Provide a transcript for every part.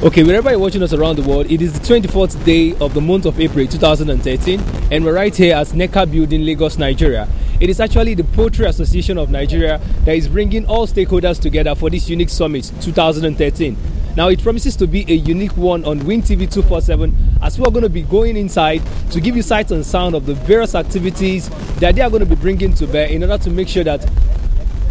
Okay, wherever you're watching us around the world, it is the 24th day of the month of April 2013, and we're right here at NECA Building, Lagos, Nigeria. It is actually the Poultry Association of Nigeria that is bringing all stakeholders together for this unique summit 2013. Now, it promises to be a unique one on WinTV247, as we're going to be going inside to give you sight and sound of the various activities that they are going to be bringing to bear in order to make sure that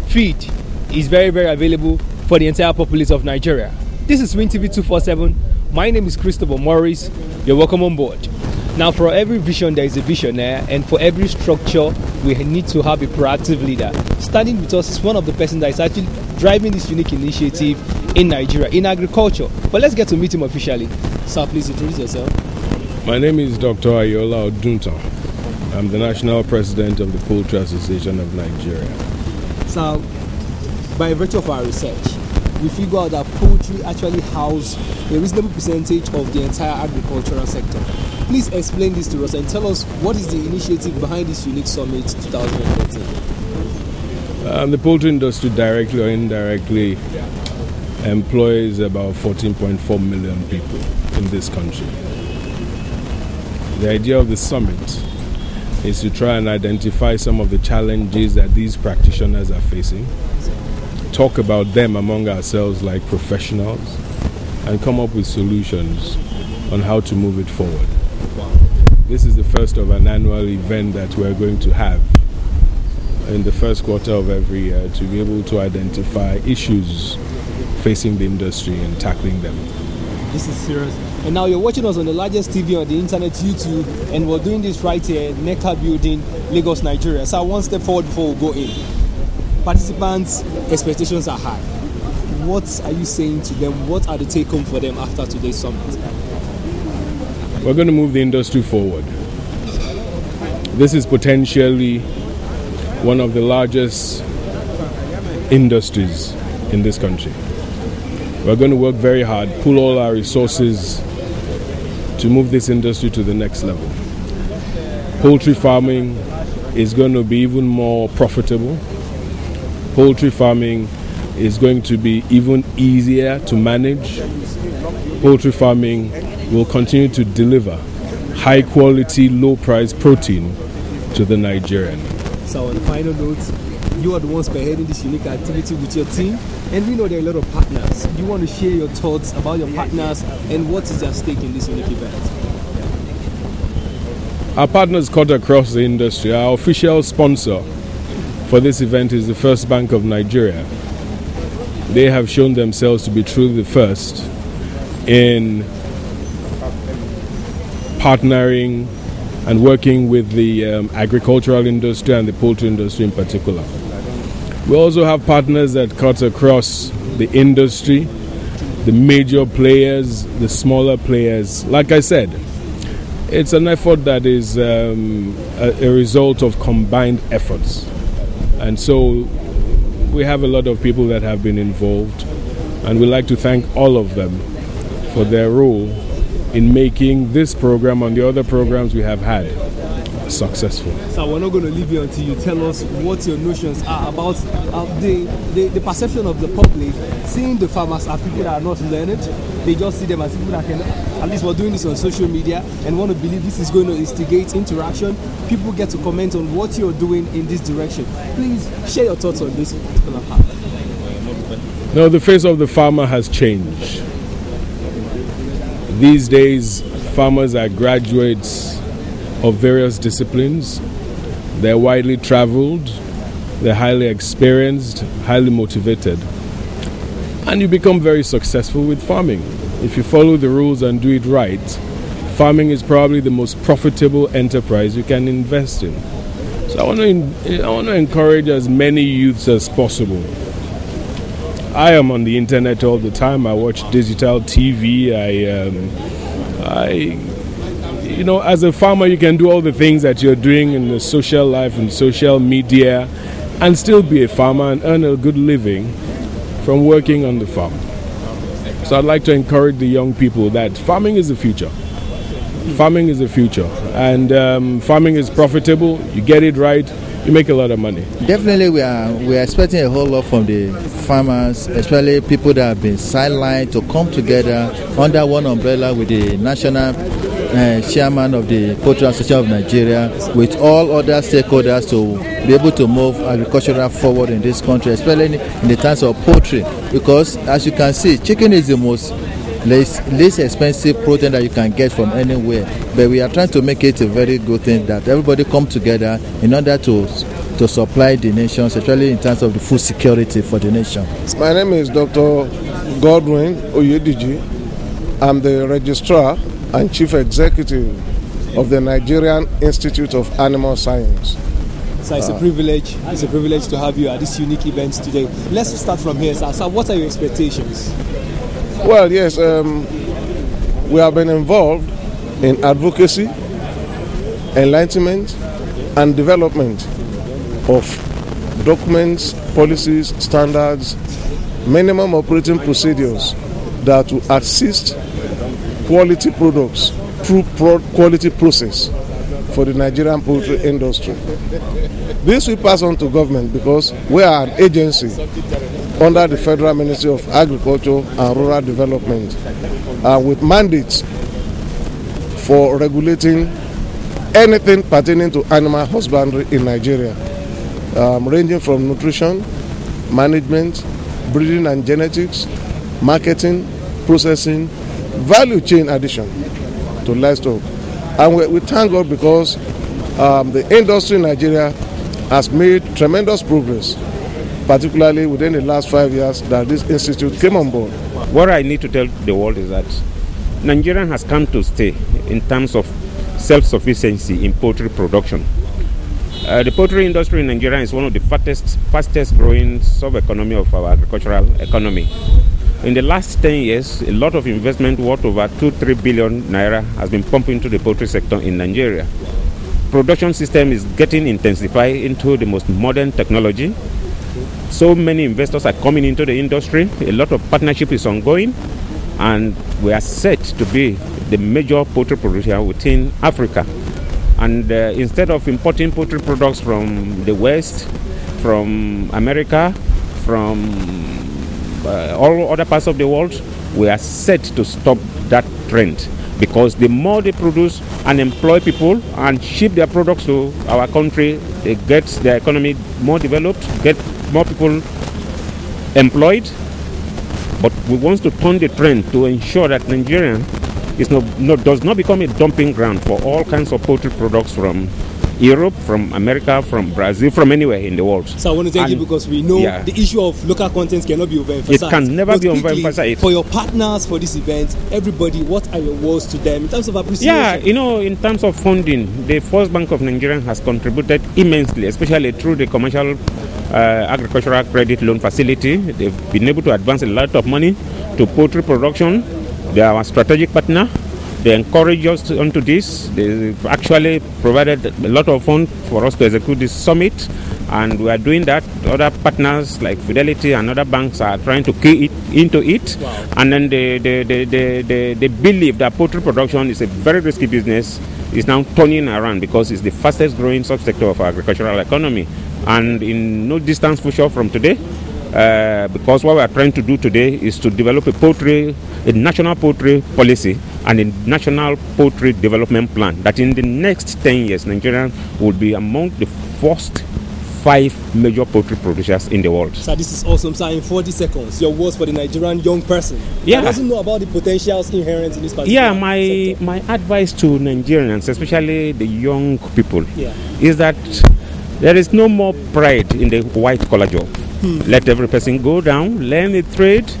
feed is very, very available for the entire populace of Nigeria. This is WinTV247. My name is Christopher Morris. You're welcome on board. Now, for every vision, there is a visionary, and for every structure, we need to have a proactive leader. Standing with us is one of the persons that is actually driving this unique initiative in Nigeria, in agriculture. But let's get to meet him officially. Sir, please introduce yourself. My name is Dr. Ayoola Oduntan. I'm the National President of the Poultry Association of Nigeria. So, by virtue of our research, we figure out that poultry actually houses a reasonable percentage of the entire agricultural sector. Please explain this to us and tell us what is the initiative behind this unique summit 2013. The poultry industry, directly or indirectly, employs about 14.4 million people in this country. The idea of the summit is to try and identify some of the challenges that these practitioners are facing, talk about them among ourselves like professionals, and come up with solutions on how to move it forward. This is the first of an annual event that we're going to have in the first quarter of every year to be able to identify issues facing the industry and tackling them. This is serious. And now you're watching us on the largest TV on the internet, YouTube, and we're doing this right here at NECA Building, Lagos, Nigeria. So one step forward before we go in. Participants' expectations are high. What are you saying to them? What are the take-home for them after today's summit? We're going to move the industry forward. This is potentially one of the largest industries in this country. We're going to work very hard, pull all our resources to move this industry to the next level. Poultry farming is going to be even more profitable. Poultry farming is going to be even easier to manage. Poultry farming will continue to deliver high quality, low price protein to the Nigerian. So on the final note, you are the ones spearheading this unique activity with your team, and we know there are a lot of partners. Do you want to share your thoughts about your partners and what is at stake in this unique event? Our partners cut across the industry. Our official sponsor for this event is the First Bank of Nigeria. They have shown themselves to be truly the first in partnering and working with the agricultural industry and the poultry industry in particular. We also have partners that cut across the industry, the major players, the smaller players. Like I said, it's an effort that is a result of combined efforts. And so we have a lot of people that have been involved, and we'd like to thank all of them for their role in making this program and the other programs we have had successful. So we're not going to leave you until you tell us what your notions are about the perception of the public, seeing the farmers as people that are not learned. They just see them as people that can, at least we're doing this on social media and want to believe this is going to instigate interaction. People get to comment on what you're doing in this direction. Please share your thoughts on this particular part. No, the face of the farmer has changed. These days, farmers are graduates of various disciplines. They're widely traveled, they're highly experienced, highly motivated. And you become very successful with farming. If you follow the rules and do it right, farming is probably the most profitable enterprise you can invest in. So I want to encourage as many youths as possible. I am on the internet all the time. I watch digital TV. As a farmer, you can do all the things that you're doing in the social life and social media and still be a farmer and earn a good living from working on the farm. So I'd like to encourage the young people that farming is the future. Farming is the future, and farming is profitable. You get it right, You make a lot of money. Definitely, we are expecting a whole lot from the farmers, especially people that have been sidelined, to come together under one umbrella with the national chairman of the Poultry Association of Nigeria, with all other stakeholders, to be able to move agriculture forward in this country, especially in the terms of poultry. Because as you can see, chicken is the most least expensive protein that you can get from anywhere, but we are trying to make it a very good thing that everybody come together in order to supply the nation, especially in terms of the food security for the nation. My name is Dr. Godwin Oyediji. I'm the registrar and chief executive of the Nigerian Institute of Animal Science. So it's a privilege. It's a privilege to have you at this unique event today. Let's start from here, sir. So what are your expectations? Well, yes, we have been involved in advocacy, enlightenment, and development of documents, policies, standards, minimum operating procedures that will assist quality products through quality process for the Nigerian poultry industry. This we pass on to government because we are an agency under the Federal Ministry of Agriculture and Rural Development with mandates for regulating anything pertaining to animal husbandry in Nigeria, ranging from nutrition, management, breeding and genetics, marketing, processing, value chain addition to livestock. And we thank God because the industry in Nigeria has made tremendous progress, particularly within the last 5 years that this institute came on board. What I need to tell the world is that Nigeria has come to stay in terms of self-sufficiency in poultry production. The poultry industry in Nigeria is one of the fastest growing sub-economy of our agricultural economy. In the last 10 years, a lot of investment worth over 2-3 billion naira has been pumped into the poultry sector in Nigeria. Production system is getting intensified into the most modern technology. So many investors are coming into the industry. A lot of partnership is ongoing, and we are set to be the major poultry producer within Africa. And instead of importing poultry products from the West, from America, from all other parts of the world, we are set to stop that trend, because the more they produce and employ people and ship their products to our country, they get their economy more developed, get more people employed. But we want to turn the trend to ensure that Nigeria does not become a dumping ground for all kinds of poultry products from Europe, from America, from Brazil, from anywhere in the world. So I want to thank you, because we know the issue of local content cannot be overemphasized. It can never be overemphasized. For your partners for this event, everybody, what are your words to them in terms of appreciation? Yeah, in terms of funding, the First Bank of Nigeria has contributed immensely, especially through the commercial agricultural credit loan facility. They've been able to advance a lot of money to poultry production. They are our strategic partner. They encourage us onto this. They actually provided a lot of funds for us to execute this summit, and we are doing that. Other partners like Fidelity and other banks are trying to key it into it. Wow. And then they believe that poultry production is a very risky business. It's now turning around because it's the fastest growing subsector of our agricultural economy. And in no distant future from today, because what we are trying to do today is to develop a national poultry policy and a national poultry development plan that in the next 10 years, Nigeria will be among the first 5 major poultry producers in the world. So this is awesome. So in 40 seconds, your words for the Nigerian young person who doesn't know about the potentials inherent in this particular sector. My advice to Nigerians, especially the young people, is that there is no more pride in the white-collar job. Let every person go down, learn a trade,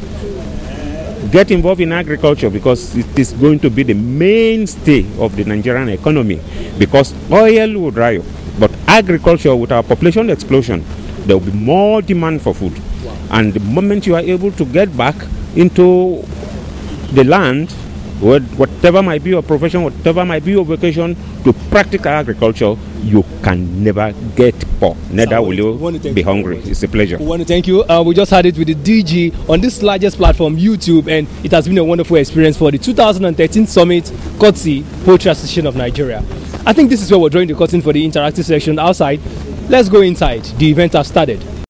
get involved in agriculture, because it is going to be the mainstay of the Nigerian economy. Because oil will dry up, but agriculture, with our population explosion, there will be more demand for food. Wow. And the moment you are able to get back into the land, whatever might be your profession, whatever might be your vocation, to practical agriculture, you can never get poor. Neither will you be hungry. It's a pleasure. We want to thank you. We just had it with the DG on this largest platform, YouTube, and it has been a wonderful experience for the 2013 summit, courtesy Poultry Association of Nigeria. I think this is where we're drawing the curtain for the interactive section outside. Let's go inside. The event has started.